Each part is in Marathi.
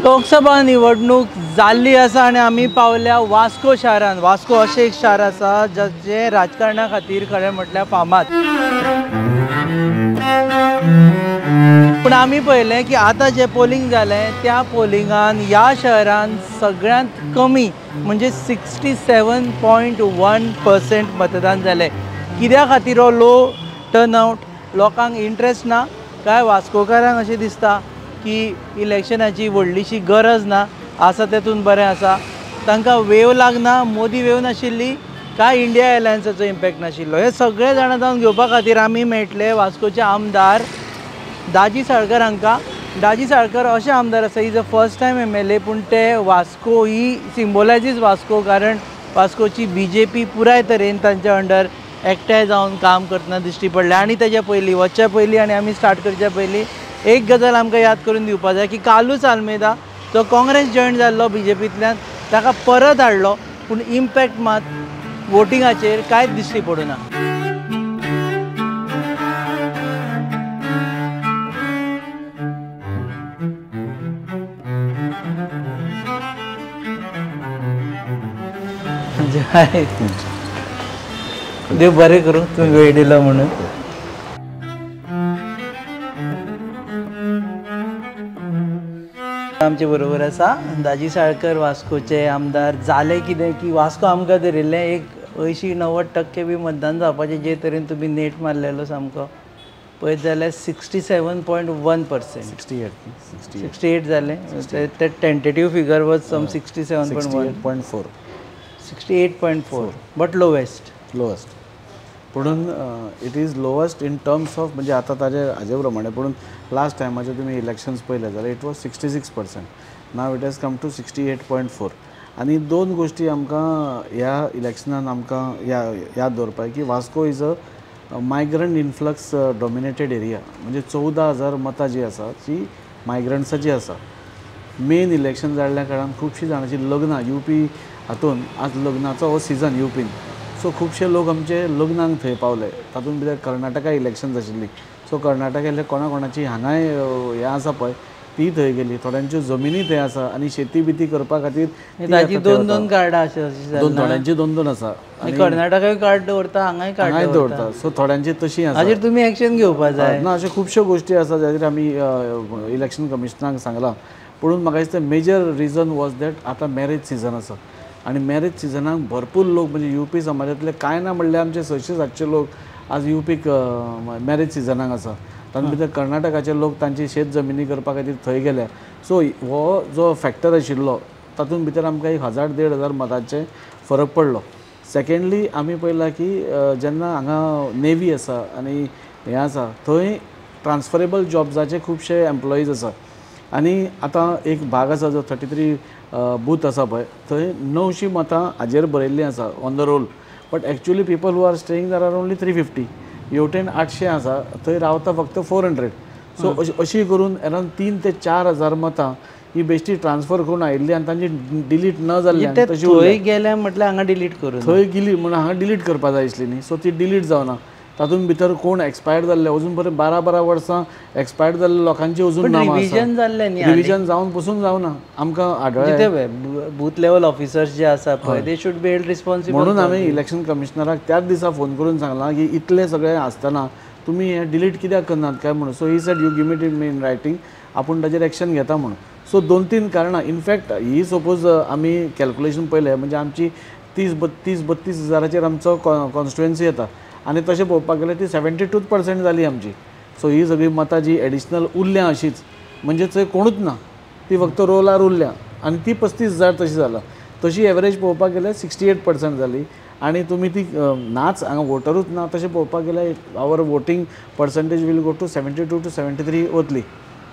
लोकसभा निवडणूक जाल्ली आसा आनी आमी पावल्या वास्को शारान. वास्को अशें एक शार आसा जे राजकारणा खातीर खरें म्हटल्यार फामाद. पूण आमी पळयलें की आतां जे पोलिंग जालें त्या पोलिंगान ह्या शहरान सगळ्यांत कमी म्हणजे 67.1% मतदान जालें. कित्या खातीर हो लो टर्नआउट? लोकांक इंट्रस्ट ना काय वास्कोकारांक अशें दिसता की इलेक्शनाची व्हडलीशी गरज ना, आसा तेतून बरें आसा? तांकां वेव लागना, मोदी वेव नाशिल्ली काय इंडिया एलायन्साचो इम्पॅक्ट नाशिल्लो? हे सगळे जाणा जावन घेवपा खातीर आमी मेळटले वास्कोचे आमदार दाजी साळकर हांकां. दाजी साळकर अशे आमदार आसा, is a first time MLA, पूण ते वास्को ही सिम्बोलायजीस वास्को, कारण वास्कोची BJP पुराय तरेन तांच्या अंडर एकठांय जावन काम करतना दिश्टी पडले. आनी तेच्या पयलीं वचच्या पयलीं आनी आमी स्टार्ट करच्या पयलीं एक गजाल आमकां याद करून दिवपा जाय की कालूच आल्मेदा जो काँग्रेस जॉयन जाल्लो BJPंतल्यान ताका परत हाडलो, पूण इम्पॅक्ट मात वोटिंगाचेर कांयच दिश्टी पडूना. देव बरें करूं, तुम्ही वेळ दिलो म्हणून. आमचे बरोबर आसा दाजी साळकर, वास्कोचे आमदार. जालें कितें की वास्को आमकां धरिल्लें एक 80-90% बी मतदान जावपाचें, जे तरेन तुमी नेट मारलेलो सामको पळयत जाल्यार 67.1%. 68 जालें. ते tentative figure was some 67.1. 68.4 but lowest. पुणून it is lowest in terms of, म्हणजे आतां हाजे प्रमाणे. पुणून लास्ट टायमाचे तुमी इलेक्शन्स पळयले जाल्यार it was 66%. Now it has come to 68.4. आनी दोन गोश्टी आमकां ह्या इलेक्शनान आमकां याद दवरपाक की Vasco is a migrant influx dominated area. म्हणजे 14,000 मतां जी आसा ती मायग्रंट्साची आसा. मेन इलेक्शन जाल्ल्या काळान खुबशीं जाणांची लग्नां UP हातून आज लग्नाचो हो सिजन UPन. सो खुबशे लोक आमचे लग्नांक थंय पावले. तातूंत भितर कर्नाटका इलेक्शन्स आशिल्ली. सो कर्नाटकांतले कोणाची हांगाय हें आसा पळय ती थंय गेली. थोड्यांच्यो जमिनी थंय आसा आनी शेती बिती करपा खातीर ताजी 2-2 कार्डां अशें थोड्यांची 2-2 आसा. आनी कर्नाटकाय कार्ड दवरता, हांगाय कार्ड दवरता. सो थोड्यांची तशी आसा. हाजेर तुमी एक्शन घेवपा जाय ना. अश्यो खुबश्यो गोश्टी आसा जाचेर आमी इलेक्शन कमिशनाक सांगलां. पुणून म्हाका दिसता मेजर रिजन वॉज दॅट आतां मॅरेज सिजन आसा आनी मॅरेज सिजनाक भरपूर लोक म्हणजे UP समाजांतले कांय ना म्हणल्यार आमचे 600-700 लोक आज UPक मॅरेज सिजनाक आसा. तातूंत भितर कर्नाटकाचे लोक तांची शेत जमिनी करपा खातीर थंय गेल्या. सो हो जो फॅक्टर आशिल्लो तातूंत भितर आमकां 1000-1500 मतांचे फरक पडलो. सेकेंडली आमी पळयलां की जेन्ना हांगा नेवी आसा आनी हें आसा थंय ट्रान्सफरेबल जॉब्साचे खुबशे एम्प्लॉईज आसा. आनी आतां एक भाग आसा जो 33 बूथ आसा पळय थंय 900 मतां हाजेर बरयल्लीं आसा on the roll. But actually people who are staying there are only 350. हेवटेन 800 आसा, थंय रावता फक्त 400. सो अशी करून अरावंड 3,000 ते 4,000 मतां ही बेश्टी ट्रान्सफर करून आयिल्ली आनी तांची डिलीट न जाल्ल्यान तशी थंय गेल्या म्हटल्यार हांगा डिलीट करून थंय गेली म्हणून हांगा डिलीट करपा जाय आसली न्ही. सो ती डिलीट जावना. तातूंत भितर कोण एक्सपायर्ड जाल्ले अजून पर्यंत 12 वर्सां एक्सपायर्ड जाल्ले लोकांची अजून नांवां रिविजन जाल्ले न्ही. रिविजन जावन पसून जावना आमकां आढळ्ळें. बूथ लेवल ऑफिसर्स जे आसा पळय they should be held responsible. म्हणून आमी इलेक्शन कमिशनराक त्याच दिसा फोन करून सांगलां की इतले सगळे आसतना तुमी हें डिलीट कित्याक करनात काय म्हणून. So he said you give me in writing, आपूण ताचेर एक्शन घेता म्हणून. सो 2-3 कारणां. इनफॅक्ट ही सपोज आमी कॅल्क्युलेशन पळयलें म्हणजे आमची 30-32 हजाराचेर आमचो कॉन्स्टिट्युएन्सी येता आनी तशें पळोवपाक गेल्यार ती 72% जाली आमची. सो ही सगळी मतां जी एडिशनल उरल्या अशीच म्हणजे थंय कोणूच ना, ती फक्त रोलार उरल्या आनी ती 35,000 तशी जाला. तशी एवरेज पळोवपाक गेल्यार 68% जाली. आनी तुमी ती नाच हांगा वोटरूच ना तशें पळोवपाक गेल्यार our voting percentage will go to 72 to 73 वतली.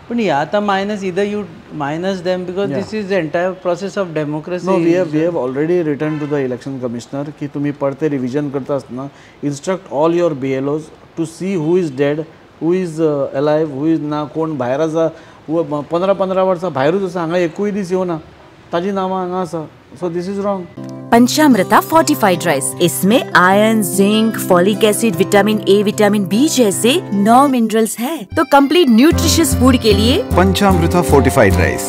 पण हे आतां minus either you minus them because this is entire process of democracy. No, we have already return to the election commissioner की तुमी परते रिविजन करता आसतना instruct all your BLOs to see who is dead, who is alive, who is ना, कोण भायर आसा, 15-15 वर्सां भायरूच आसा, हांगा एकूय दीस येवना, ताजी नांवां हांगा आसा. So this is wrong. पंचामृता फोर्टिफाइड राइस, इसमें iron, zinc, folic acid, vitamin A, vitamin B जैसे 9 मिनरल्स हैं। तो कंप्लीट न्यूट्रिशियस फूड के लिए पंचामृता फोर्टिफाइड राइस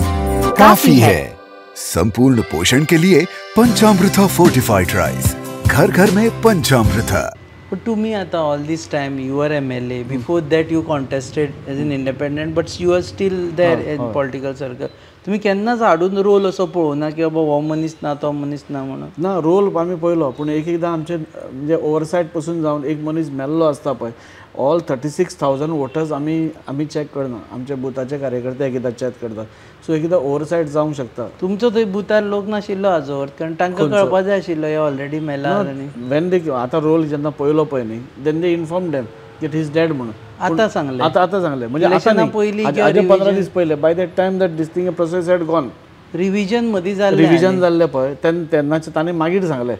काफी है. संपूर्ण पोषण के लिए पंचामृता फोर्टिफाइड राइस, घर घर में पंचामृता. But to me, at all this time, you were MLA. Before that, you contested as an independent, but you are still there in political circle. तुम्ही केन्नाच हाडून रोल असो पळोवना की बाबा हो मनीस ना तो मनीस ना म्हणून? ना, रोल आमी पळयलो, पूण एक एकदां आमचे म्हणजे ओवरसायट पासून जावन एक मनीस मेल्लो आसता पळय, ऑल 36,000 वोटर्स आमी चॅक करना, आमचे बुथाचे कार्यकर्ते एकदां चॅक करतात. सो एकदां ओवरसायट जावंक शकता. तुमचो थंय बुथार लोक नाशिल्लो आजवर, कारण तांकां कळपा जाय आशिल्लो हे ऑलरेडी मेला आनी वेन दे आतां रोल जेन्ना पळयलो पळय न्ही, देन दे इन्फॉर्म देम की इज डेड म्हणून. आतां सांगलें. आतां सांगलें म्हणजे इलेक्शना पयलीं आतां 15 दीस पयले, by that time that this thing process had gone. Revision मदीं जाल्लें. रिव्हिजन जाल्लें पळय तेन्नाचे तांणी मागीर सांगलें,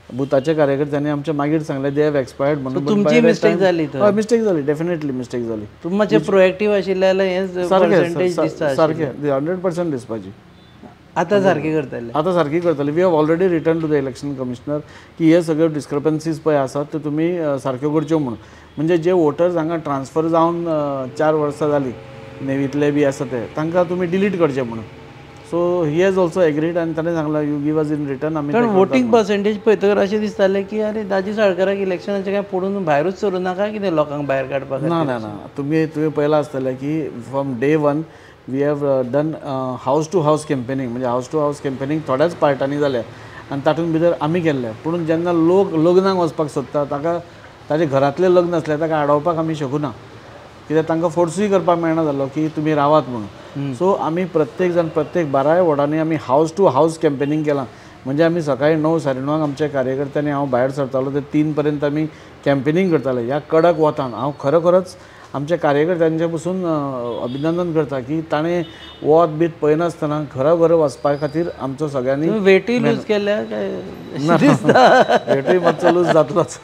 बुथाचे कार्यकर्त्यांनी आमचे मागीर सांगलें दे हॅव एक्सपायर्ड म्हणून. तुमची मिस्टेक जाली तर? हय, मिस्टेक जाली, डेफिनेटली मिस्टेक जाली. तुमी मातशे प्रोएक्टीव आशिल्ले जाल्यार हें पर्सेंटेज दिसता. सारकें 100% दिसपाची. आतां सारकें करतले. आतां सारकी करतली. We have already return to the election commissioner की हे सगळ्यो डिस्क्रपन्सीज पळय आसात त्यो तुमी सारक्यो करच्यो म्हणून. म्हणजे जे वोटर्स हांगा ट्रान्सफर जावन 4 वर्सां जालीं नेवींतले बी आसा ते, तांकां तुमी डिलीट करचे म्हणून. So he has also agreed आनी ताणें सांगलां you give us in return. आमी कारण वोटींग पर्सेंटेज पळयतकर अशें दिसतालें की अरे दाजी साळकाराक इलेक्शनाचें काय पडून भायरूच सरूं नाका कितें लोकांक भायर काडपाक. ना ना ना, तुमी पळयलां आसतलें की from day 1 we have done house to house campaigning. म्हणजे हावस टू हावस कॅम्पेनींग थोड्याच पार्टांनी जाल्या आनी तातूंत भितर आमी केल्लें. पूण जेन्ना लोक लग्नाक वचपाक सोदता ताका ताजे घरांतलें लग्न आसलें ताका आडावपाक आमी शकूना, कित्याक तांकां फोर्सूय करपाक मेळना जालो की तुमी रावात म्हणून. सो आमी प्रत्येक 12 वॉर्डांनी आमी हावस टू हावस कॅम्पेनींग केलां. म्हणजे आमी सकाळीं 9 साडे 9 आमच्या कार्यकर्त्यांनी हांव भायर सरतालो ते 3 पर्यंत आमी कॅम्पेनींग करताले. ह्या कडक वतान हांव खरोखरच आमच्या कार्यकर्त्यांचे पसून अभिनंदन करता की ताणें वत बीत पळयनासतना घरा वचपा खातीर आमचो सगळ्यांनी वेटूय लूज केल्या काय वेटूय मातसो लूज जातलोच.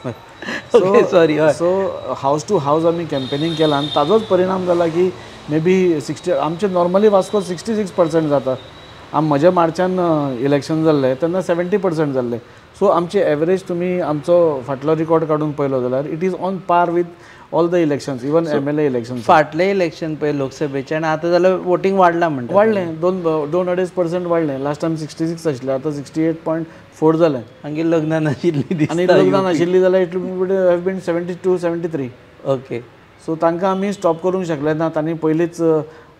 सॉरी. सो हावस टू हावस आमी कॅम्पेनींग केलां आनी ताजोच परिणाम जाला की मे बी 60 आमचे नॉर्मली वास्को 66% जाता. म्हज्या मार्चान इलेक्शन जाल्लें तेन्ना 70% जाल्लें. सो आमची एवरेज तुमी आमचो फाटलो रिकॉर्ड काडून पळयलो जाल्यार it is on par with all the elections, even MLA election. फाटले इलेक्शन पळय लोकसभेचे आनी आतां जाल्यार वोटींग वाडलां म्हणटा. वाडलें 2-2.5% वाडलें. लास्ट टायम 66 आशिल्लें, आतां 68.4 जालें. आनी लग्नां नाशिल्लीं आनी लग्नां नाशिल्लीं जाल्यार it would have been 72-73. Okay. So तांकां आमी स्टॉप करूंक शकले ना. तांणी पयलींच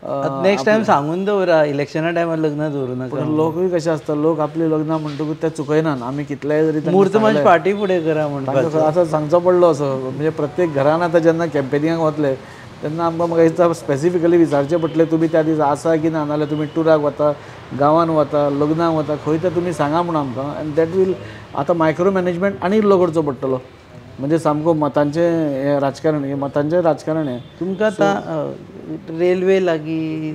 नेक्स्ट टायम सांगून दवरा इलेक्शना टायमार लग्न दवरूं नाका. लोकूय कशें आसता, लोक आपली लग्नां म्हणटकूच ते चुकयनात. आमी कितलेंय जरी मुहूर्त मातशी फाटीं फुडें करा म्हणटा. आतां सांगचो पडलो असो. म्हणजे प्रत्येक घरान आतां जेन्ना कॅम्पेनिंगाक वतले तेन्ना आमकां म्हाका दिसता स्पेसिफिकली विचारचें पडटलें तुमी त्या दीस आसा की ना, नाल्यार तुमी टुराक वता, गांवान वता, लग्नाक वता, खंय तें तुमी सांगा म्हणून आमकां. आनी दॅट वील आतां मायक्रो मॅनेजमेंट आनी इल्लो करचो पडटलो. म्हणजे सामको मतांचें हें राजकारण, हें मतांचें राजकारण हें. तुमकां आतां रेल्वे लागीं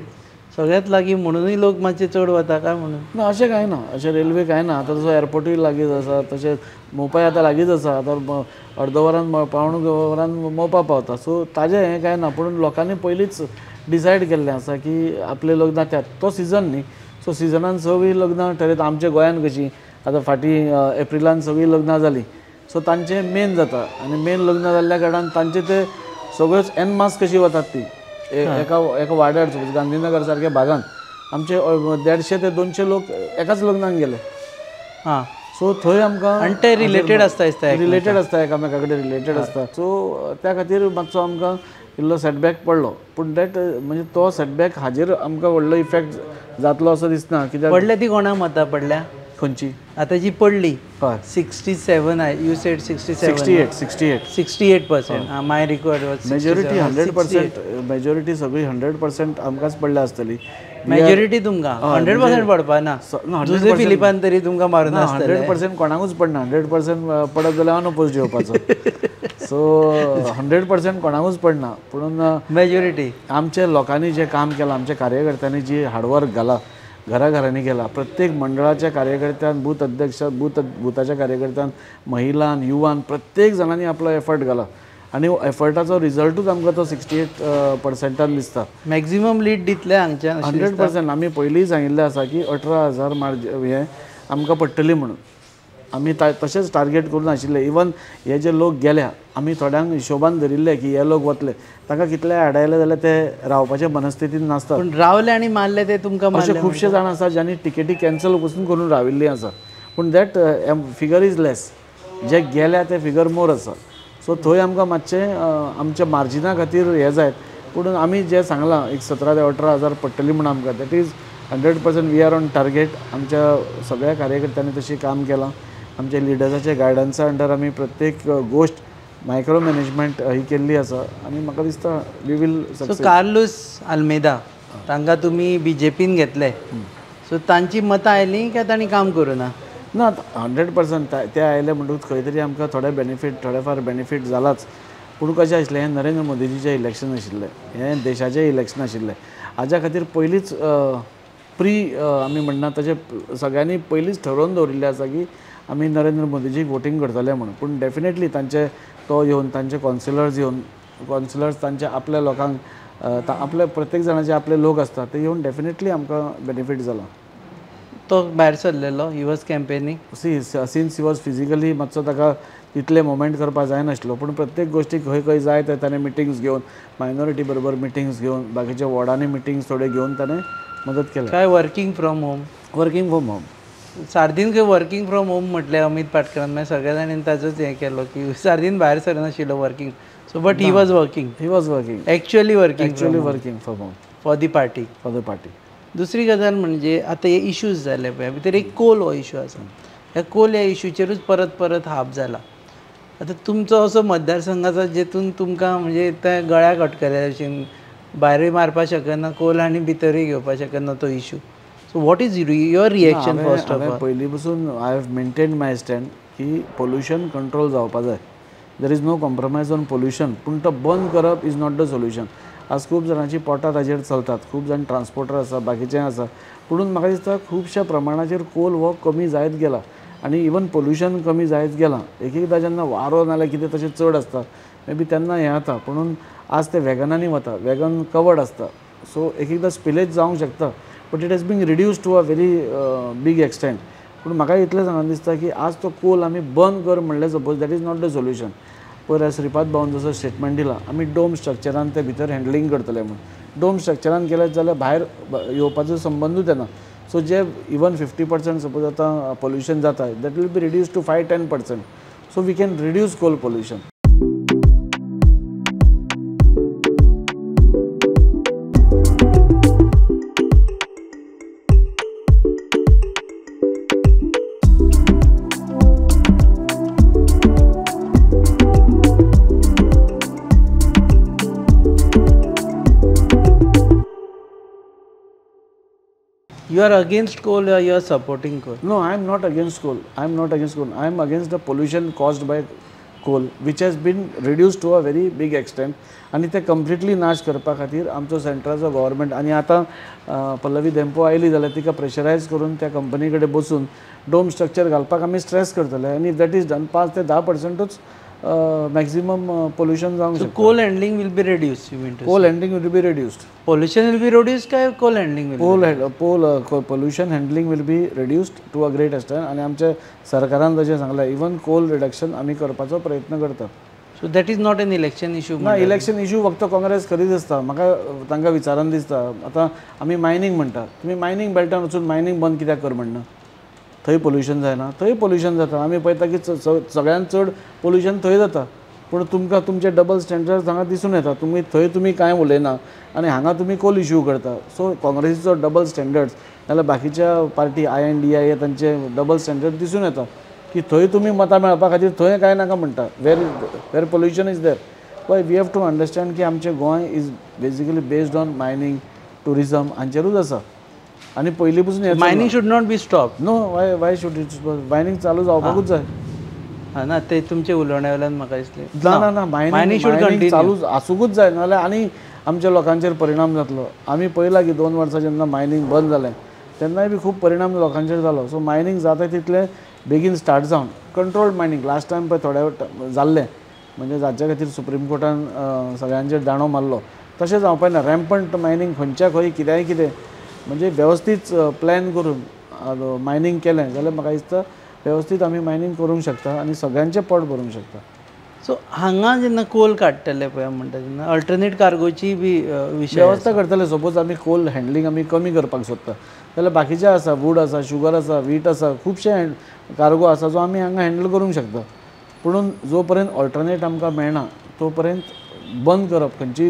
सगळ्यात लागीं म्हणूनय लोक मातशे चड वता काय म्हणून? ना, अशें कांय ना. अशें रेल्वे कांय ना. आतां तसो एअरपोर्टूय लागींच आसा, तशेंच मोपाय आतां लागींच आसा. आतां अर्द वरान पावण वरान मोपा पावता. सो ताजें हें कांय ना. पूण लोकांनी पयलींच डिसायड केल्लें आसा की आपले लग्नां तो सिजन न्ही. सो सिजनान सगळीं लग्नां ठरयता. आमच्या गोंयान कशीं आतां फाटीं एप्रिलान सगळीं लग्नां जालीं. सो तांचें मेन जाता आनी मेन लग्न जाल्ल्या कारणान तांचे ते सगळ्योच एन मास कशी वतात ती एका वाड्यार गांधीनगर सारक्या भागान आमचे 150 ते 200 लोक एकाच लग्नाक गेले. हां. सो थंय आमकां आनी ते रिलेटेड आसता एकामेका कडेन रिलेटेड आसता. सो त्या खातीर मातसो आमकां इल्लो सेटबॅक पडलो. पूण दॅट म्हणजे तो सेटबॅक हाजेर आमकां व्हडलो इफेक्ट जातलो असो दिसना. कित्याक पडल्या ती कोणाक मतां पडल्या खंयची आतां जी पडली हय 67 you sed 68% my record was majority 100%. Majority सगळी 100% आमकांच पडल्या आसतली. मेजॉरिटी तुमकां 100% पडपा ना. दुसरे फिलिपान तरी तुमकां मारून 100% कोणाकूच पडना. 100% पडत जाल्यार अनपोज जेवपाचो. सो 100% कोणाकूच पडना. पूण मेजॉरिटी आमच्या लोकांनी जें काम केलां, आमच्या कार्यकर्त्यांनी जी हार्डवर्क घाला घराघरांनी केला. प्रत्येक मंडळाच्या कार्यकर्त्यान, बूथ अध्यक्ष, बुथाच्या कार्यकर्त्यान, महिलान, युवान प्रत्येक जाणांनी आपलो एफर्ट घाला आनी एफर्टाचो रिजल्टूच आमकां तो 68% दिसता. मॅक्झिमम लीड दितले हांगच्यान 100%. आमी पयलींय सांगिल्लें आसा की 18,000 हें आमकां पडटली म्हणून आमी तशेंच टार्गेट करून आशिल्ले. इवन हे जे लोक गेल्या आमी थोड्यांक हिशोबान धरिल्ले की हे लोक वतले, तांकां कितले आडायले जाल्यार ते रावपाचे मनस्थितीन नासतात. पण रावले आनी मारले ते तुमकां अशे मारले खुबशे जाण आसा ज्यांनी टिकेटी कॅन्सल पसून करून राविल्लीं आसा. पूण दॅट फिगर इज लेस. जे गेल्या ते फिगर मोर आसा. सो थंय आमकां मातशें आमच्या मार्जिना खातीर हे जायत. पूण आमी जे सांगलां एक 17 ते 18 हजार पडटली म्हणून आमकां that is 100% we are on target. आमच्या सगळ्या कार्यकर्त्यांनी तशी काम केलां. आमच्या लिडर्साच्या गायडन्सा अंडर आमी प्रत्येक गोश्ट मायक्रो मॅनेजमेंट ही केल्ली आसा आनी म्हाका दिसता we will so Carlos Almeida तांकां तुमी BJPन घेतले. सो तांची मतां आयलीं काय तांणी काम करूना? ना 100% ते आयले म्हणटकूच खंय तरी आमकां थोडे फार बेनिफीट जालाच. पूण कशें आशिल्लें हें नरेंद्र मोदीजीचें इलेक्शन आशिल्लें, हें देशाचें इलेक्शन आशिल्लें. हाज्या खातीर पयलींच आमी म्हणना तशें सगळ्यांनी पयलींच ठरोवन दवरिल्लें आसा की आमी नरेंद्र मोदीजीक वोटींग करतले म्हणून. पूण डेफिनेटली तांचे तो येवन तांचे कॉन्सिलर्स तांचे आपल्या लोकांक आपले प्रत्येक जाणाचे आपले लोक आसता ते येवन डेफिनेटली आमकां बेनिफीट जाला. तो भायर सरलेलो he was campaigning since he was physically मातसो ताका तितले मोमेंट करपाक जायनाशिल्लो. पूण प्रत्येक गोश्टीक खंय जाय ते ताणें मिटिंग्स घेवन मायनॉरिटी बरोबर मिटिंग्स घेवन बाकीच्या वॉर्डांनी मिटिंग्स थोडे घेवन ताणें मदत केली. काय वर्किंग फ्रॉम होम सार्दीन खंय वर्किंग फ्रॉम होम म्हटलें अमित पाटकरान मागीर सगळ्या जाणांनी ताजोच हें केलो की सार्दीन भायर सरनाशिल्लो working. So but he was working actually working from home for the party. दुसरी गजाल म्हणजे आतां हे इश्यूज जाले पळय भितर एक कोल हो इश्यू आसा. ह्या कोल ह्या इश्यूचेरूच परत हाप जाला. आतां तुमचो असो मतदारसंघ आसा जेतून तुमकां म्हणजे त्या गळ्याक अडकले अशें भायरूय मारपाक शकना कोल आनी भितरूय घेवपाक शकना तो issue. So what is your reaction first of all? पयलीं पसून I have maintain my stand की पोल्युशन कंट्रोल जावपाक जाय. There is no compromise on pollution. पूण तो बंद करप इज नॉट द सोल्युशन. आज खूब जाणांची पोटां ताजेर चलतात. खूब जाण ट्रान्सपोर्टर आसा बाकीचें आसा. पुणून म्हाका दिसता खुबश्या प्रमाणाचेर कोल हो कमी जायत गेला आनी इवन पोल्युशन कमी जायत गेलां. एकदां जेन्ना वारो नाल्यार कितें तशें चड आसता मे बी तेन्ना हें जाता. पुणून आज ते वॅगनांनी वता. वॅगन कवर्ड आसता. सो एकदां स्पिलेज जावंक शकता. But it has been reduce to a very big extent. पूण म्हाका इतलें सांगून दिसता की आज तो कोल आमी बंद कर म्हणलें suppose that is not the solution. पयर श्रीपाद भाऊन जसो स्टेटमेंट दिला आमी डोम स्ट्रक्चरान ते भितर हँडलींग करतले म्हणून. डोम स्ट्रक्चरान केलें जाल्यार भायर येवपाचो संबंदूच येना. सो जे इवन 50% सपोज आतां पोल्युशन जाता that will be reduce to 5-10%. So we can reduce coal pollution. You are against coal or you are supporting coal? No, I am not against coal. I am against the pollution caused by coal, which has been reduced to a very big extent. आणि ते कम्प्लिटली नाश करपा खातीर आमचो सेंट्रलचो गव्हर्मेंट आनी आतां पल्लवी धेंपो आयली जाल्यार तिका प्रेशरायज करून त्या कंपनी कडेन बसून डोम स्ट्रक्चर घालपाक आमी स्ट्रेस करतले आनी दॅट इज डन 5 ते 10%च maximum pollution जावंक शकता. Coal handling will be reduced, you mean to say? Coal handling will be reduced. Pollution will be reduced काय coal handling will pollution handling will be reduced to a great extent आणि आमच्या सरकारान तशें सांगलां इवन कोल रिडक्शन आमी करपाचो प्रयत्न करतात. So that is not an election issue? ना इलेक्शन इश्यू फक्त काँग्रेस करीत आसता. म्हाका तांकां विचारान दिसता आतां आमी मायनींग म्हणटा तुमी मायनींग बेल्टान वचून मायनींग बंद कित्याक कर म्हणना. थंय पोल्युशन जायना थंय पोल्युशन जाता. आमी पळयता की सगळ्यान चड पोल्युशन थंय जाता. पूण तुमकां तुमचे डबल स्टँडर्ड्स हांगा दिसून येता. तुमी कांय उलयना आनी हांगा तुमी कोल इश्यू करता. सो काँग्रेसीचो डबल स्टँडर्ड्स नाल्यार बाकीच्या पार्टी INDIA तांचे डबल स्टँडर्ड दिसून येता की थंय तुमी मतां मेळपा खातीर थंय कांय नाका म्हणटा. Where pollution is there. But we have to understand की आमचें Goa is basically based on mining tourism हांचेरूच आसा. आणि पयलीं पसून mining should not be stop. No why should it mining चालू जावपाकूच जाय. ना ते तुमचे उलोवण्या वेल्यान म्हाका दिसलें ना मायनींग चालू आसूंकूच जाय नाल्यार आनी आमच्या लोकांचेर परिणाम जातलो. आमी पळयलां की 2 वर्सां जेन्ना मायनींग बंद जालें तेन्नाय बी खूब परिणाम लोकांचेर जालो. सो मायनींग जाता तितलें बेगीन स्टार्ट जावन कंट्रोल्ड मायनींग लास्ट टायम पळय थोडे जाल्लें म्हणजे जाच्या खातीर सुप्रीम कोर्टान सगळ्यांचेर दांडो मारलो तशें जावपाक ना. रॅम्पंट मायनींग खंयच्या खंय कितें म्हणजे वेवस्थीत प्लॅन करून मायनींग केलें जाल्यार म्हाका दिसता वेवस्थीत आमी मायनींग करूंक शकता आनी सगळ्यांचें पोट भरूंक शकता. सो हांगा जेन्ना कोल काडटले पळय म्हणटा तेन्ना अल्टरनेट कार्गोची बी विशय वेवस्था करतले. सपोज आमी कोल हँडलींग आमी कमी करपाक सोदता जाल्यार बाकीचे आसा, वूड आसा, शुगर आसा, वीट आसा, खुबशे कार्गो आसा जो आमी हांगा हँडल करूंक शकता. पुणून जो पर्यंत अल्टरनेट आमकां मेळना तो पर्यंत बंद करप खंयचीय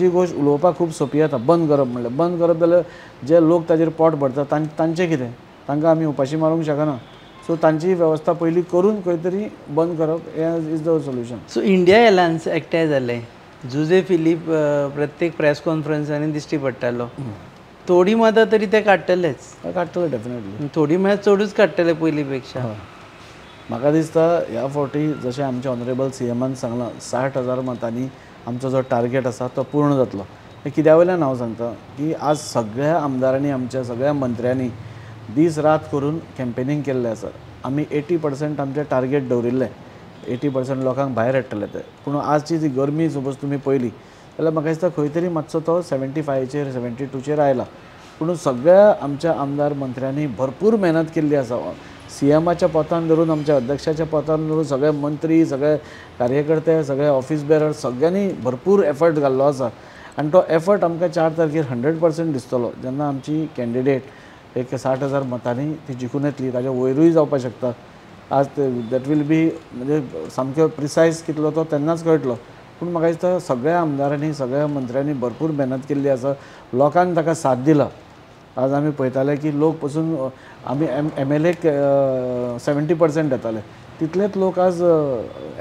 गोश्ट उलोवपाक खूब सोंपी जाता. बंद करप जाल्यार जे लोक ताजेर पोट भरता तांचें कितें, तांकां आमी उपाशी मारूंक शकना. सो तांची वेवस्था पयलीं करून खंय तरी बंद करप हें is the solution. So India alliance एकठांय जालें. जुजे फिलीप प्रत्येक प्रेस कॉन्फरन्सांनी दिश्टी पडटालो. थोडी मतां तरी ते काडटलेच. काडटले डेफिनेटली. थोडी म्हळ्यार चडूच काडटले पयलीं पेक्षा. म्हाका दिसता ह्या फावटी जशें आमच्या ऑनरेबल CMन सांगलां 60,000 मतांनी आमचो जो टार्गेट आसा तो पूर्ण जातलो. हें कित्या वयल्यान हांव सांगता की आज सगळ्या आमदारांनी आमच्या सगळ्या मंत्र्यांनी दीस रात करून कॅम्पेनींग केल्लें आसा. आमी 80% आमचें टार्गेट दवरिल्लें. 80% लोकांक भायर हाडटले ते. पूण आजची जी गरमी सपोज तुमी पयली जाल्यार म्हाका दिसता खंय तरी मातसो तो 75चेर 72चेर आयला. पूण सगळ्या आमच्या आमदार मंत्र्यांनी भरपूर मेहनत केल्ली आसा. CMच्या पोतान धरून आमच्या अध्यक्षाच्या पोतान धरून सगळे मंत्री, सगळे कार्यकर्ते, सगळे ऑफिस बेरर सगळ्यांनी भरपूर एफर्ट घाल्लो आसा. आनी तो एफर्ट आमकां 4 तारखेर 100% दिसतलो जेन्ना आमची कॅन्डिडेट एक 60,000 मतांनी ती जिखून येतली. ताच्या वयरूय जावपाक शकता. आज दॅट वील बी म्हणजे सामक्यो प्रिसायज कितलो तो तेन्नाच कळटलो. पूण म्हाका दिसता सगळ्या आमदारांनी सगळ्या मंत्र्यांनी भरपूर मेहनत केल्ली आसा. लोकांक ताका साथ दिला. आज आमी पळयताले की लोक पसून आमी MLAक 70% येताले तितलेच लोक आज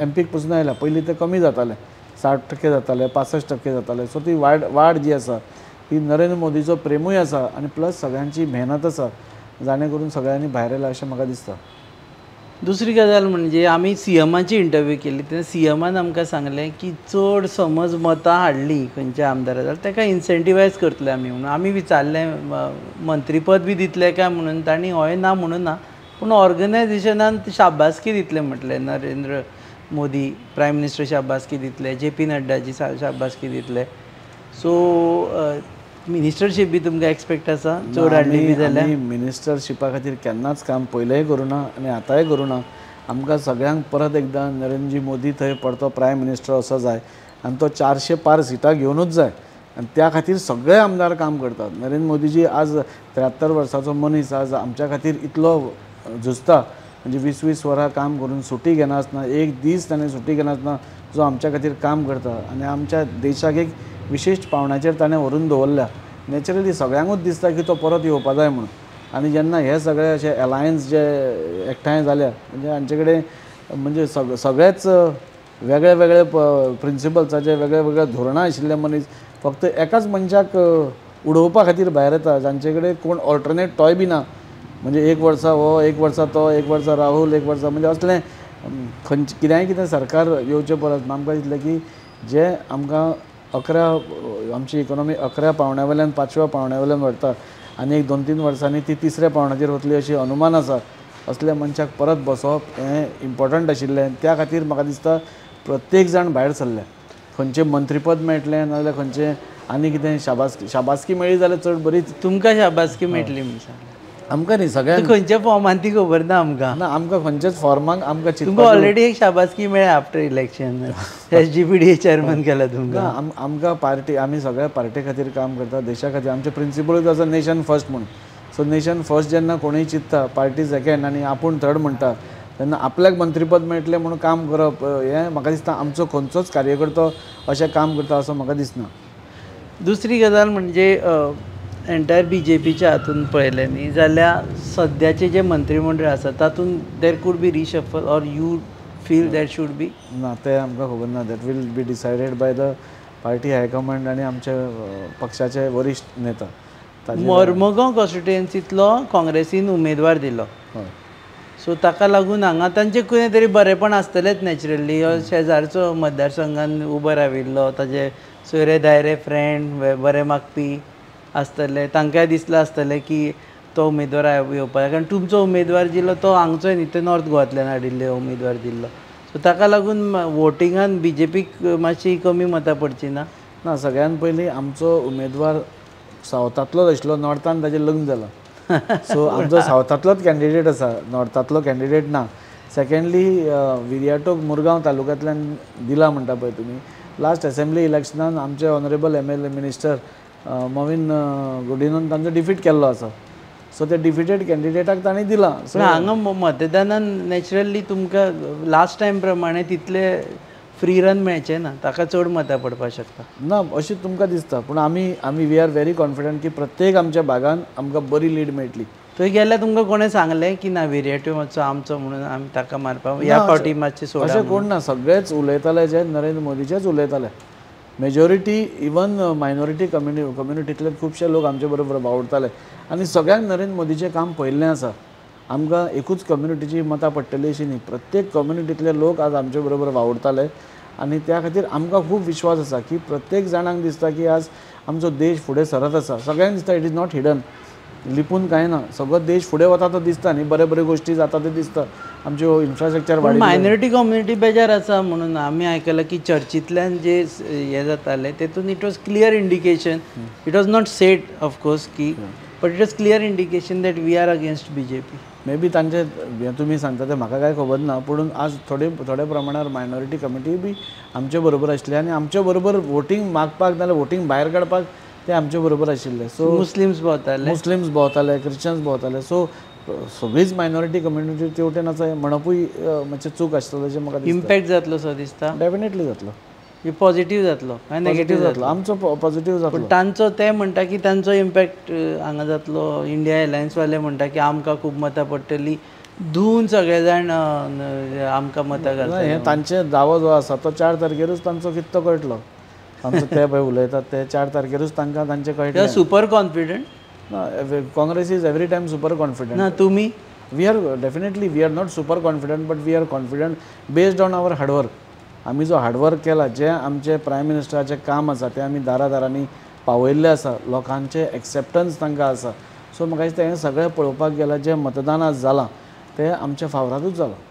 MPक पसून आयल्या. पयलीं ते कमी जाताले, 60% जाताले, 65% जाताले. सो ती वाड जी आसा ती नरेंद्र मोदीचो प्रेमूय आसा आनी प्लस सगळ्यांची मेहनत आसा जाणे करून सगळ्यांनी भायर आयला अशें म्हाका दिसता. दुसरी गजाल म्हणजे आमी CMची इंटरव्यू केली तेन्ना CMन आमकां सांगलें की चड समज मतां हाडली खंयच्या आमदारा जाल्यार ताका इन्सेंटिवायज करतले आमी म्हणून. आमी विचारलें मंत्रीपद बी दितले काय म्हणून. तांणी हय ना म्हणून ना पूण ऑर्गनायझेशनान शाबासकी दितले म्हटलें. नरेंद्र मोदी प्रायम मिनिस्टर शाबासकी दितले, JP नड्डाची शाबासकी दितले. सो मिनिस्टरशीप बी तुमकां एक्सपेक्ट आसा चड हाडली बी जाल्यार? मिनिस्टरशिपा खातीर केन्नाच काम पयलेंय करूं ना आनी आतांय करूं ना. आमकां सगळ्यांक परत एकदां नरेंद्रजी मोदी थंय परतो प्रायम मिनिस्टर असो जाय आनी तो 400 पार सिटां घेवनूच जाय. आनी त्या खातीर सगळे आमदार काम करतात. नरेंद्र मोदीजी आज 73 वर्साचो मनीस आज आमच्या खातीर इतलो झुजता. म्हणजे 20-20 वरां काम करून सुटी घेनासतना एक दीस ताणें सुटी घेनासतना जो आमच्या खातीर काम करता आनी आमच्या देशाक एक विशिश्ट पावण्याचेर ताणें व्हरून दवरल्या. नॅचरली सगळ्यांकूच दिसता की तो परत येवपा जाय म्हणून. आनी जेन्ना हे सगळे अशे एलायन्स जे एकठांय जाल्या म्हणजे हांचे कडेन म्हणजे सगळेच वेगळे वेगळे प्रिंसिपल्साचे वेगळे वेगळे धोरणां आशिल्ले मनीस फक्त एकाच मनशाक उडोवपा खातीर भायर येता जांचे कडेन कोण ऑल्टरनेट टॉय बी ना. म्हणजे एक वर्सा हो, एक वर्सा तो, एक वर्सा राहुल, एक वर्सा म्हणजे असलें कितें सरकार येवचे परस आमकां दिसलें की जे आमकां 11 आमची इकॉनॉमी 11 पावंड्या वयल्यान 5व्या पावंड्या वयल्यान व्हरता आनी एक 2-3 वर्सांनी ती 3ऱ्या पावंड्याचेर वतली अशी अनुमान आसा. असल्या मनशाक परत बसोवप हें इम्पॉर्टंट आशिल्लें. त्या खातीर म्हाका दिसता प्रत्येक जाण भायर सरले. खंयचें मंत्रीपद मेळटलें नाजाल्यार खंयचें आनी कितें शाबासकी मेळ्ळी जाल्यार चड बरीच. तुमकां शाबासकी मेळटली म्हणून सांगलें? आमकां न्ही सगळ्यांक. खंयच्या फॉर्मान ती खबर ना आमकां. ना आमकां खंयच्याच फॉर्माक आमकां तुमकां ऑलरेडी एक शाबासकी मेळ्ळ्या आफ्टर इलेक्शन. SGPDA चेअरमन केला तुमकां. आमकां पार्टी आमी सगळ्या पार्टी खातीर काम करता, देशा खातीर. आमचे प्रिंसिपलूच आसा नेशन फर्स्ट म्हणून. सो नेशन फर्स्ट जेन्ना कोणूय चिंतता पार्टी सेकेंड आनी आपूण थर्ड म्हणटा तेन्ना आपल्याक मंत्रीपद मेळटलें म्हणून काम करप हें म्हाका दिसता आमचो खंयचोच कार्यकर्तो अशें काम करता असो म्हाका दिसना. दुसरी गजाल म्हणजे एंटायर BJPच्या हातून पळयलें न्ही जाल्यार सद्याचे जे मंत्रिमंडळ आसा तातूंत there could be reshuffle or you feel that should be? ना तें आमकां खबर ना. That will be decided by the party high command आनी आमचे पक्षाचे वरिश्ठ नेता. मोर्मुगांव कॉन्स्टिट्युएन्सींतलो काँग्रेसीन उमेदवार दिलो. सो ताका लागून हांगा तांचें कितें तरी बरेंपण आसतलेंच नॅचरली. शेजारचो मतदारसंघान उबो राविल्लो, ताजे सोयरे धायरे फ्रेंड बरे मागपी आसतले. तांकांय दिसलें आसतलें की तो उमेदवार येवपाक. कारण तुमचो उमेदवार दिल्लो तो हांगचोय न्ही, तो नॉर्थ गोवांतल्यान हाडिल्ले उमेदवार दिल्लो. सो ताका लागून वोटिंगान BJPक मातशी कमी मतां पडची ना? ना, सगळ्यान पयलीं आमचो उमेदवार सावथांतलोच आशिल्लो. नॉर्थान ताजें लग्न जालां. सो आमचो सावथांतलोच कॅन्डिडेट आसा, नॉर्थांतलो कॅन्डिडेट ना. सेकंडली विर्याटोक मुरगांव तालुक्यांतल्यान दिला म्हणटा पळय तुमी. लास्ट असेंब्ली इलेक्शनान आमचे ऑनरेबल MLA मिनिस्टर मवीन गुडिनोन तांचो डिफीट केल्लो आसा. सो ते डिफिटेड कॅन्डिडेटाक तांणी दिला. सो हांगा मतदानान नॅचरली तुमकां लास्ट टायम प्रमाणे तितले फ्री रन मेळचे ना, ताका चड मतां पडपाक शकता ना अशें तुमकां दिसता. पूण आमी वी आर व्हेरी कॉन्फिडंट की प्रत्येक आमच्या भागान आमकां बरी लीड मेळटली. थंय गेल्यार तुमकां कोणें सांगलें की ना विर्याटो मातसो आमचो म्हणून आमी ताका मारपाक ह्या फावटी मातशें सोडा अशें कोण ना. सगळेच उलयताले जे नरेंद्र मोदीचेच उलयताले. मेजॉरिटी इवन मायनॉरिटी कम्युनिटींतले खुबशे लोक आमचे बरोबर वावुरताले आनी सगळ्यांक नरेंद्र मोदीचें काम पयल्लें आसा. आमकां एकूच कम्युनिटीची मतां पडटली अशी न्ही, प्रत्येक कम्युनिटींतले लोक आज आमचे बरोबर वावुरताले आनी त्या खातीर आमकां खूब विश्वास आसा की प्रत्येक जाणांक दिसता की आज आमचो देश फुडें सरत आसा. सगळ्यांक दिसता इट इज नॉट हिडन, लिपून कांय ना. सगळो देश फुडें वता तो दिसता न्ही, बरे बरे गोश्टी जाता ते दिसता. आमच्यो इन्फ्रास्ट्रक्चर वाडयता. मायनॉरिटी कम्युनिटी बेजार आसा म्हणून आमी आयकलां की चर्चींतल्यान जे हे जाताले तेतून it was clear indication, it was not said of course की, but it was clear indication that we are against BJP. May be तांचे हें तुमी सांगता ते म्हाका कांय खबर ना, पूण आज थोडे प्रमाणार मायनॉरिटी कमिटी बी आमचे बरोबर आशिल्ले आनी आमचे बरोबर वोटींग मागपाक नाजाल्यार वोटींग भायर काडपाक ते आमचे बरोबर आशिल्ले. सो मुस्लिम्स भोंवताले, क्रिश्चन्स भोंवताले. सो सगळीच मायनॉरिटी कम्युनिटी ते वटेन आसा म्हणपूय मातशें चूक आसतलें अशें म्हाका दिसता. इम्पॅक्ट जातलो सो दिसता. डेफिनेटली जातलो. पॉझिटिव्ह जातलो काय नेगेटिव्ह जातलो? आमचो पॉझिटिव्ह जातलो. पण तांचो ते म्हणटा की तांचो इम्पॅक्ट हांगा जातलो. इंडिया एलायन्सवाले म्हणटा की आमकां खूब मतां पडटली, धुवन सगळे जाण आमकां मतां घालता. हें तांचे दावो जो आसा तो 4 तारखेरूच तांचो कितलो कळटलो. तांचो ते पळय उलयतात ते 4 तारखेरूच तांकां तांचे कळटलें. सुपर कॉन्फिडंट ना, Congress is every time super confident. ना तुमी? We are definitely we are not super confident, but we are confident based on our hard work. आमी जो हार्डवर्क केला, जे आमचे प्रायम मिनिस्टराचें काम आसा ते आमी दारांनी पावयल्लें आसा, लोकांचे एक्सेप्टन्स तांकां आसा. सो म्हाका दिसता हें सगळें पळोवपाक गेल्यार जें मतदान आज जालां तें आमच्या फावरातूच जालां.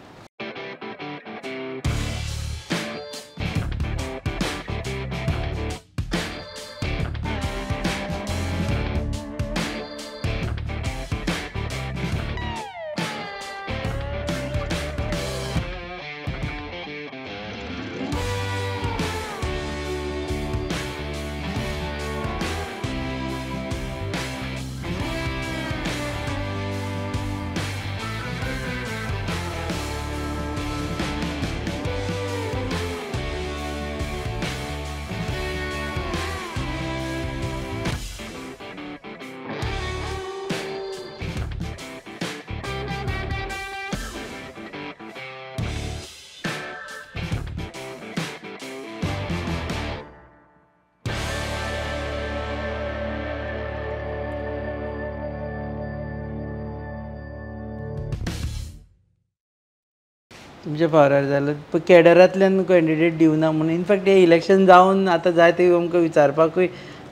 तुमच्या फावरार जाल्यार पण केडरांतल्यान कॅन्डिडेट दिवना म्हणून. इनफॅक्ट हे इलेक्शन जावन आतां जाय ते आमकां विचारपाकूय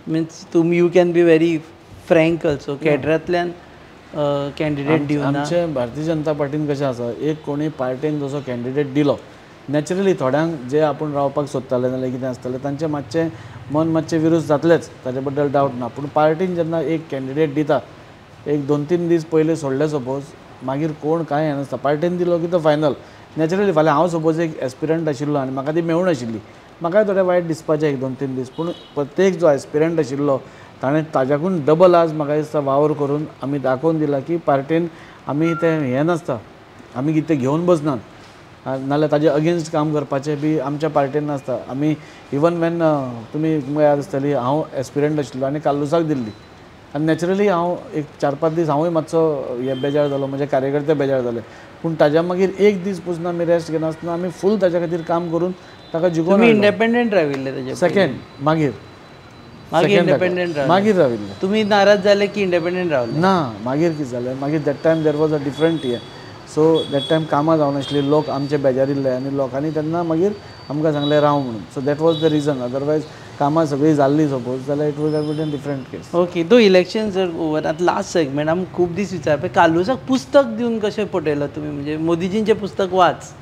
मिन्स तुमी you can be very frank also. केडरांतल्यान कॅन्डिडेट दिवना. आमचे भारतीय जनता पार्टीन कशें आसा, एक कोणी पार्टीन जसो कॅन्डिडेट दिलो, नॅचरली थोड्यांक जे आपूण रावपाक सोदताले नाजाल्यार कितें आसतालें तांचें मातशें मन मातशें विरूद्ध जातलेंच, ताचे बद्दल डावट ना. पूण पार्टीन जेन्ना एक कॅन्डिडेट दिता, एक 2-3 दीस पयलीं सोडले सपोज, मागीर कोण कांय हें नासता. पार्टीन दिलो की तो फायनल. नॅचरली फाल्यां हांव सपोज एक एस्पिरंट आशिल्लो आनी म्हाका ती मेळूं नाशिल्ली, म्हाकाय थोडें वायट दिसपाचें 1-2-3 दीस. पूण प्रत्येक जो एस्पिरंट आशिल्लो ताणें ताज्याकून डबल आज म्हाका दिसता वावर करून आमी दाखोवन दिला की पार्टीन आमी तें हें नासता, आमी कितें घेवन बसनात, नाजाल्यार ताजे अगेन्स्ट काम करपाचें बी आमच्या पार्टीन नासता. आमी इवन वेन तुमी तुमकां याद आसतली हांव एस्पिरंट आशिल्लो आनी कालुसाक दिल्ली, आनी नॅचरली हांव एक 4-5 दीस हांवूय मातसो हे बेजार जालो, म्हजे कार्यकर्ते बेजार जाले. पूण ताज्या मागीर एक दीस पसून आमी रेस्ट घेनासतना आमी फूल ताच्या खातीर काम करून ताका जिखोवन इंडिपेंडंट राविल्ले ताचे सेकेंड मागीर इंडिपेंडंट मागीर राविल्ले. तुमी नाराज जाले की इंडिपेंडंट रावले? ना, मागीर कितें जालें, मागीर that time there was a different हे. सो दॅट टायम कामां जावनाशिल्लीं, लोक आमचे बेजारिल्ले आनी लोकांनी तेन्ना मागीर आमकां सांगलें राव म्हणून. So that was the region. Otherwise कामां सगळीं जाल्लीं सपोज जाल्यार it was a different case. Okay, तो इलेक्शन जर ओवर आतां लास्ट सेगमेंट आमकां खूब दीस विचारपा कालुसाक पुस्तक दिवन कशें पटयलो तुमी, म्हणजे मोदीजींचें पुस्तक वाच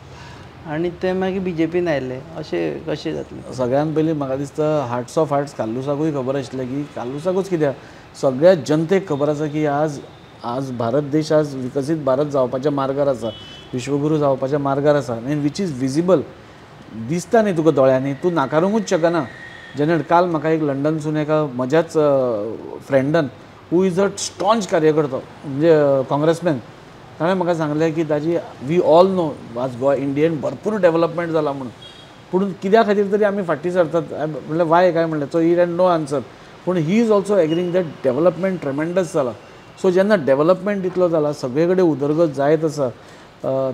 आनी ते मागीर BJPन आयले, अशें कशें जातलें? सगळ्यान पयलीं म्हाका दिसता हार्ट्स ऑफ हार्ट्स कालुसाकूय खबर आशिल्लें की कालुसाकूच कित्याक सगळ्या जनतेक खबर आसा की आज आज भारत देश आज विकसीत भारत जावपाच्या मार्गार आसा, विश्वगुरू जावपाच्या मार्गार आसा आनी वीच इज विजिबल, दिसता न्ही तुका दोळ्यांनी, तूं नाकारूंकूच शकना. जेन्ना काल म्हाका एक लंडनसून एका म्हज्याच फ्रेंडान हू इज अ स्टॉन्च कार्यकर्तो म्हणजे काँग्रेसमॅन, ताणें म्हाका सांगलें की ताजी वी ऑल नो आज गोवा इंडियेन भरपूर डेव्हलपमेंट जाला म्हणून, पूण कित्या खातीर तरी आमी फाटीं सरतात. म्हणलें वाय काय म्हणलें, so he had no answer. पूण he is also agreeing that development tremendous जाला. सो जेन्ना डेव्हलपमेंट इतलो जाला, सगळे कडेन उदरगत जायत आसा,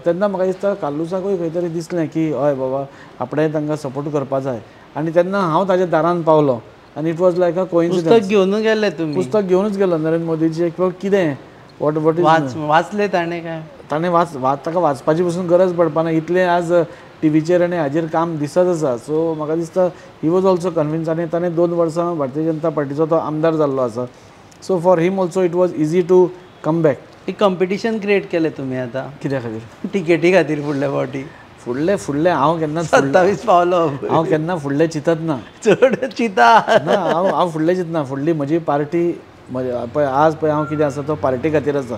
तेन्ना म्हाका दिसता कालुसाकूय खंय तरी दिसलें की हय बाबा आपणें तांकां सपोर्ट करपा जाय. आनी तेन्ना हांव ताच्या दारान पावलो आनी it was like a coincidence. पुस्तक घेवन गेले तुमी? पुस्तक घेवनूच गेलो नरेंद्र मोदीचें किंवा कितें वॉट इज वाचले ताणें काय? ताणें ताका वाचपाची पसून गरज पडपाना, इतलें आज टीव्हीचेर आनी हाजेर काम दिसत आसा. सो म्हाका दिसता ही वॉज ऑल्सो कन्विन्स आनी ताणें 2 वर्सां भारतीय जनता पार्टीचो तो आमदार जाल्लो आसा. So for him also it was easy to come back. एक कॉम्पिटिशन क्रिएट केलें तुमी आतां कित्या खातीर? टिकेटी खातीर फुडल्या फावटी? फुडलें हांव केन्ना 27 पावलो. हांव केन्ना फुडलें चिंतत ना. चड चिता ना, हांव फुडलें चिंतना. फुडली म्हजी पार्टी पळय आज पळय हांव कितें आसा तो पार्टी खातीर आसा.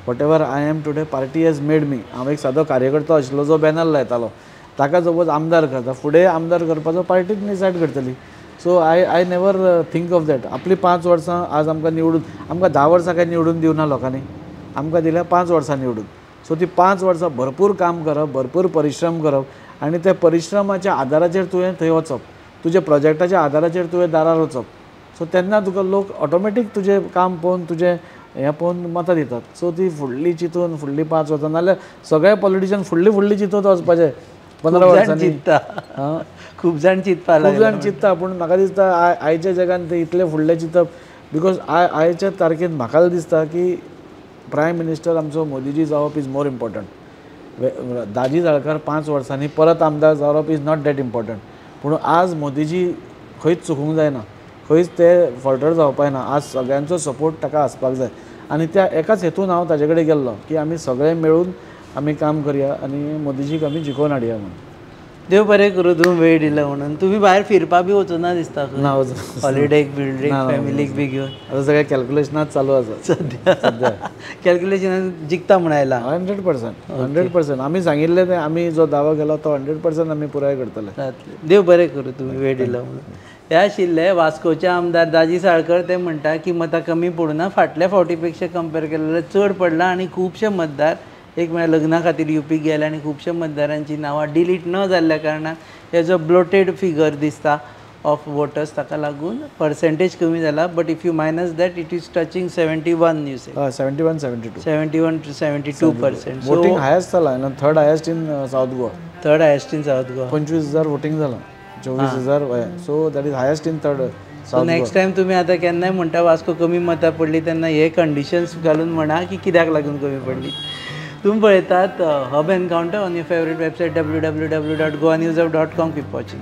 Whatever I am today party has made me. हांव एक सादो कार्यकर्तो आशिल्लो जो बॅनर लायतालो, ताका सपोज आमदार करता, फुडें आमदार करपाचो पार्टीच डिसायड करतली. So I never think of that. आपली 5 वर्सां आज आमकां निवडून, आमकां 10 वर्सां काय निवडून दिवना लोकांनी, आमकां दिल्या 5 वर्सां निवडून. सो ती 5 वर्सां भरपूर काम करप, भरपूर परिश्रम करप आनी त्या परिश्रमाच्या आदाराचेर तुवें थंय वचप, तुज्या प्रोजेक्टाच्या आदाराचेर तुवें दारार वचप. सो तेन्ना तुका लोक ऑटोमॅटीक तुजें काम पळोवन, तुजें हें पळोवन मतां दितात. सो ती फुडली चिंतून फुडली 5 वर्सां, नाल्यार सगळे पॉलिटिशियन फुडली चिंतून वचपाचे 15 वर्सांनी. खूब जाण चिंतपा खूब जाण चिंतता, पूण म्हाका दिसता आयच्या जगान ते इतले फुडले चिंतप, बिकॉज आयच्या तारखेन म्हाका दिसता की प्रायम मिनिस्टर आमचो मोदीजी जावप इज मोर इम्पॉर्टंट. दाजी साळकार 5 वर्सांनी परत आमदार जावप इज नॉट दॅट इम्पॉर्टंट. पूण आज मोदीजी खंयच चुकूंक जायना, खंयच ते फॉल्टर जावपाक ना. आज सगळ्यांचो सपोर्ट ताका आसपाक जाय आनी त्या एकाच हेतून हांव ताजे कडेन गेल्लो की आमी सगळे मेळून आमी काम करया आनी मोदीजीक आमी जिखोवन हाडया म्हणून. देव बरें करूं तुमी वेळ दिलो म्हणून. तुमी भायर फिरपा बी वचूना दिसता? ना, हॉलिडेक बिल्डेक फॅमिलीक बी घेवन? आतां सगळे कॅल्क्युलेशनाच चालू आसा सद्या. कॅल्क्युलेशनान जिखता म्हण आयला? 100%. आमी सांगिल्लें तें, आमी जो दावो केलो तो 100% आमी पुराय करतले. देव बरें करूं तुमी वेळ दिलो म्हणून. हे आशिल्ले वास्कोचे आमदार दाजी साळकर. ते म्हणटा की मतां कमी पडूना, फाटल्या फावटी पेक्षा कंपेर केलें जाल्यार चड पडला आनी खुबशे मतदार एक म्हळ्यार लग्ना खातीर युपीक गेले आनी खुबशे मतदारांची नांवां डिलीट न जाल्ल्या कारणान हेजो ब्लोटेड फिगर दिसता ऑफ वोटर्स, ताका लागून पर्सेंटेज कमी जाला. But if you minus that it is touching 71 you say 71 to 72%. Voting highest जाला, third highest in south Goa. 25,000 voting जाला, 24,000. So that is highest in third. So next time तुमी आतां केन्नाय म्हणटा वास्को कमी मतां पडली तेन्ना हे कंडिशन्स घालून म्हणा की कित्याक लागून कमी पडली. तुम्ही पळयतात hub encounter on your favourite website www.goanews.com. Keep watching.